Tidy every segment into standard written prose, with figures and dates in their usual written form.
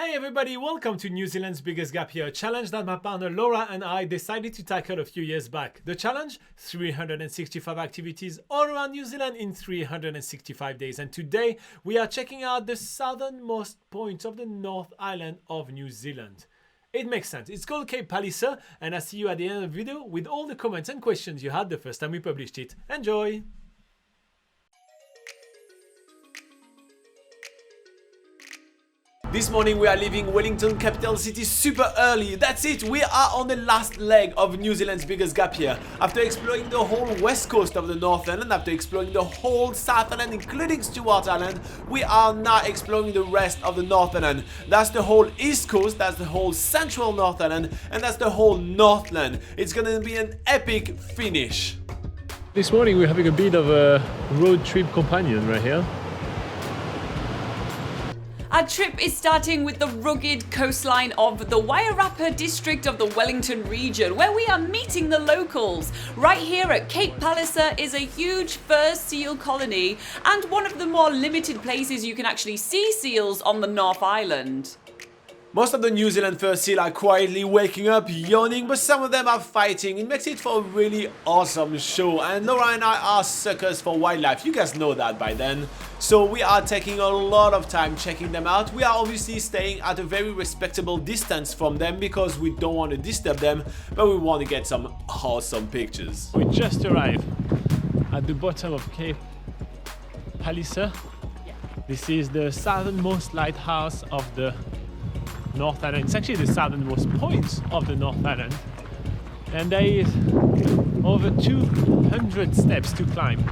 Hey everybody, welcome to New Zealand's Biggest Gap Year, a challenge that my partner Laura and I decided to tackle a few years back. The challenge? 365 activities all around New Zealand in 365 days. And today we are checking out the southernmost point of the North Island of New Zealand. It makes sense. It's called Cape Palliser, and I'll see you at the end of the video with all the comments and questions you had the first time we published it. Enjoy! This morning we are leaving Wellington, capital city, super early. That's it, we are on the last leg of New Zealand's biggest gap year. After exploring the whole west coast of the North Island, after exploring the whole South Island including Stewart Island, we are now exploring the rest of the North Island. That's the whole east coast, that's the whole central North Island, and that's the whole Northland. It's gonna be an epic finish. This morning we're having a bit of a road trip companion right here. Our trip is starting with the rugged coastline of the Wairarapa district of the Wellington region, where we are meeting the locals. Right here at Cape Palliser is a huge fur seal colony and one of the more limited places you can actually see seals on the North Island. Most of the New Zealand fur seal are quietly waking up, yawning, but some of them are fighting. It makes it for a really awesome show, and Laura and I are suckers for wildlife. You guys know that by then. So we are taking a lot of time checking them out. We are obviously staying at a very respectable distance from them because we don't want to disturb them, but we want to get some awesome pictures. We just arrived at the bottom of Cape Palliser. This is the southernmost lighthouse of the North Island. It's actually the southernmost point of the North Island, and there is over 200 steps to climb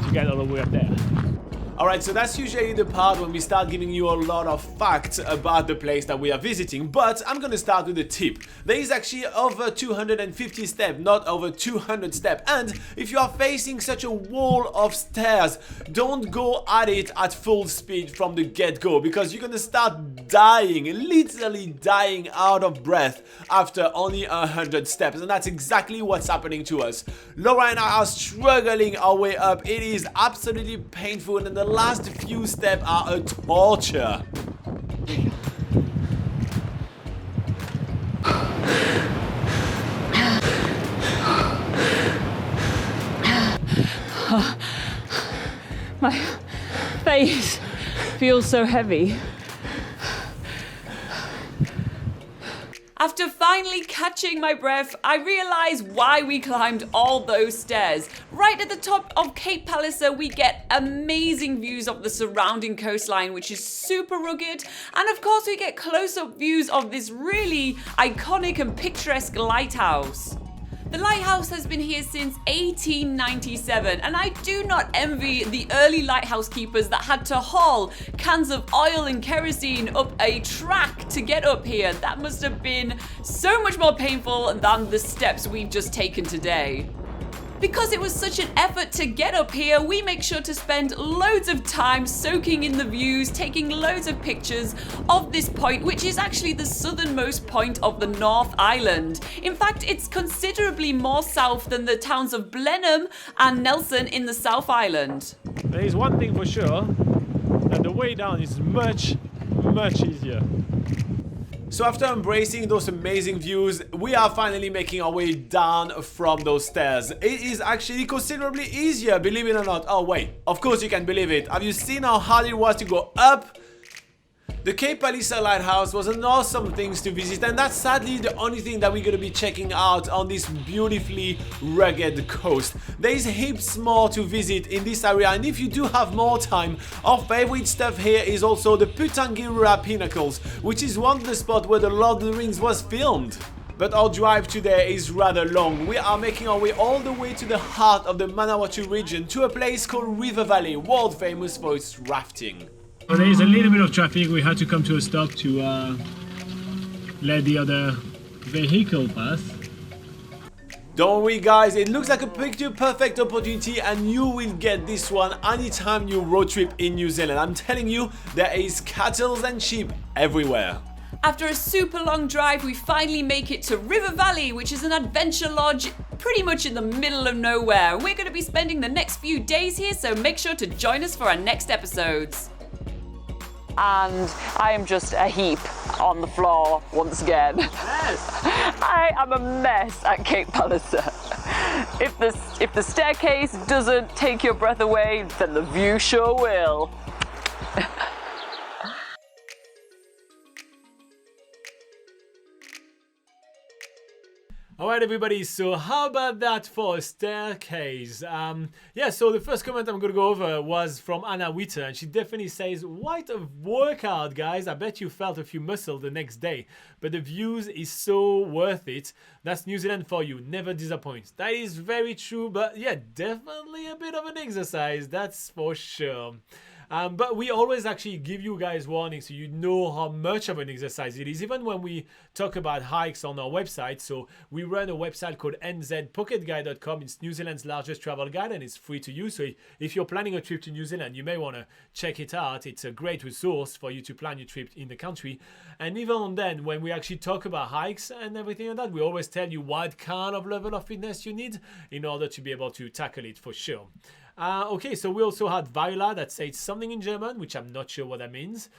to get all the way up there. Alright, so that's usually the part when we start giving you a lot of facts about the place that we are visiting, but I'm gonna start with a tip. There is actually over 250 steps, not over 200 steps, and if you are facing such a wall of stairs, don't go at it at full speed from the get-go, because you're gonna start dying, literally dying out of breath after only 100 steps, and that's exactly what's happening to us. Laura and I are struggling our way up. It is absolutely painful, and the last few steps are a torture. My face feels so heavy. After finally catching my breath, I realised why we climbed all those stairs. Right at the top of Cape Palliser, we get amazing views of the surrounding coastline, which is super rugged. And of course, we get close-up views of this really iconic and picturesque lighthouse. The lighthouse has been here since 1897, and I do not envy the early lighthouse keepers that had to haul cans of oil and kerosene up a track to get up here. That must have been so much more painful than the steps we've just taken today. Because it was such an effort to get up here, we make sure to spend loads of time soaking in the views, taking loads of pictures of this point, which is actually the southernmost point of the North Island. In fact, it's considerably more south than the towns of Blenheim and Nelson in the South Island. There is one thing for sure, that the way down is much easier. So after embracing those amazing views, we are finally making our way down from those stairs. It is actually considerably easier, believe it or not. Oh wait, of course you can believe it. Have you seen how hard it was to go up? The Cape Palliser Lighthouse was an awesome thing to visit, and that's sadly the only thing that we're going to be checking out on this beautifully rugged coast. There is heaps more to visit in this area, and if you do have more time, our favorite stuff here is also the Putangirura Pinnacles, which is one of the spots where the Lord of the Rings was filmed. But our drive today is rather long. We are making our way all the way to the heart of the Manawatu region, to a place called River Valley, world famous for its rafting. Well, there is a little bit of traffic. We had to come to a stop to let the other vehicle pass. Don't worry guys, it looks like a picture perfect opportunity, and you will get this one anytime you road trip in New Zealand. I'm telling you, there is cattle and sheep everywhere. After a super long drive, we finally make it to River Valley, which is an adventure lodge pretty much in the middle of nowhere. We're going to be spending the next few days here, so make sure to join us for our next episodes. and I am just a heap on the floor once again. Yes. I am a mess at Cape Palliser. If the staircase doesn't take your breath away, then the view sure will. Alright everybody, so how about that for a staircase? Yeah, so the first comment I'm going to go over was from Anna Witter, and she definitely says, what a workout guys, I bet you felt a few muscles the next day, but the views is so worth it. That's New Zealand for you, never disappoints. That is very true, but yeah, definitely a bit of an exercise, that's for sure. But we always actually give you guys warning so you know how much of an exercise it is, even when we talk about hikes on our website. So we run a website called NZPocketGuide.com. It's New Zealand's largest travel guide and it's free to use. So if you're planning a trip to New Zealand, you may want to check it out. It's a great resource for you to plan your trip in the country. And even then, when we actually talk about hikes and everything like that, we always tell you what kind of level of fitness you need in order to be able to tackle it for sure. Okay, so we also had Viola that said something in German, which I'm not sure what that means.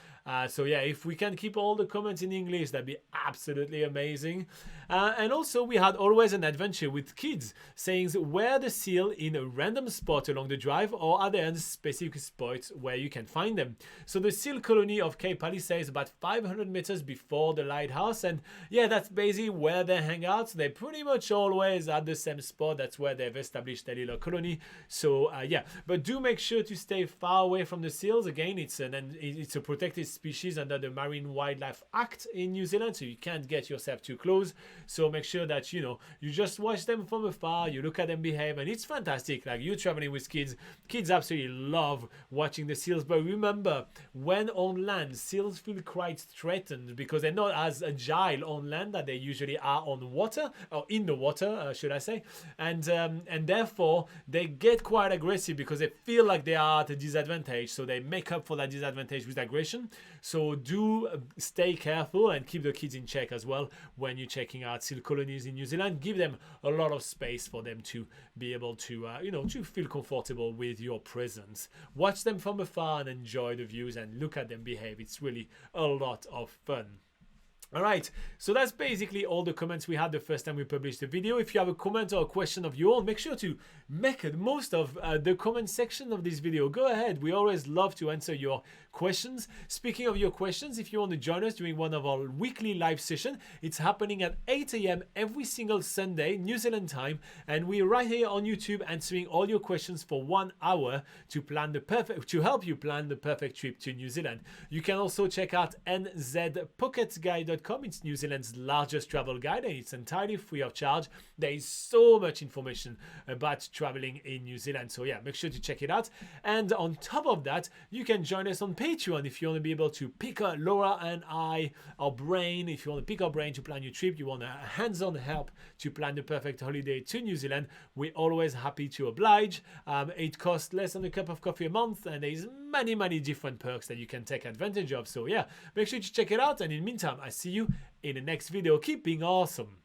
So yeah, if we can keep all the comments in English, that'd be absolutely amazing. And also we had Always an Adventure with Kids saying, where the seal in a random spot along the drive, or are there specific spots where you can find them? So the seal colony of Cape Palliser is about 500 meters before the lighthouse, and yeah, that's basically where they hang out. They're pretty much always at the same spot. That's where they've established their little colony. So yeah, but do make sure to stay far away from the seals. Again, it's a protected species under the Marine Wildlife Act in New Zealand, so you can't get yourself too close. So make sure that you just watch them from afar, you look at them behave, and it's fantastic. Like, you're traveling with kids absolutely love watching the seals. But remember, when on land, seals feel quite threatened because they're not as agile on land that they usually are on water, or in the water, should I say, and therefore they get quite aggressive because they feel like they are at a disadvantage, so they make up for that disadvantage with aggression. So do stay careful and keep the kids in check as well when you're checking out seal colonies in New Zealand. Give them a lot of space for them to be able to to feel comfortable with your presence. Watch them from afar and enjoy the views and look at them behave. It's really a lot of fun. Alright, so that's basically all the comments we had the first time we published the video. If you have a comment or a question of your own, make sure to make the most of the comment section of this video. Go ahead, we always love to answer your questions. Speaking of your questions, if you want to join us during one of our weekly live sessions, it's happening at 8 AM every single Sunday, New Zealand time, and we're right here on YouTube answering all your questions for 1 hour to help you plan the perfect trip to New Zealand. You can also check out NZPocketGuide.com. It's New Zealand's largest travel guide, and it's entirely free of charge. There is so much information about traveling in New Zealand, so yeah, make sure to check it out. And on top of that, you can join us on Patreon if you want to be able to pick Laura and our brain. If you want to pick our brain to plan your trip, you want a hands-on help to plan the perfect holiday to New Zealand, we're always happy to oblige. It costs less than a cup of coffee a month, and there's many different perks that you can take advantage of. So yeah, make sure to check it out, and in the meantime, I see you in the next video. Keep being awesome.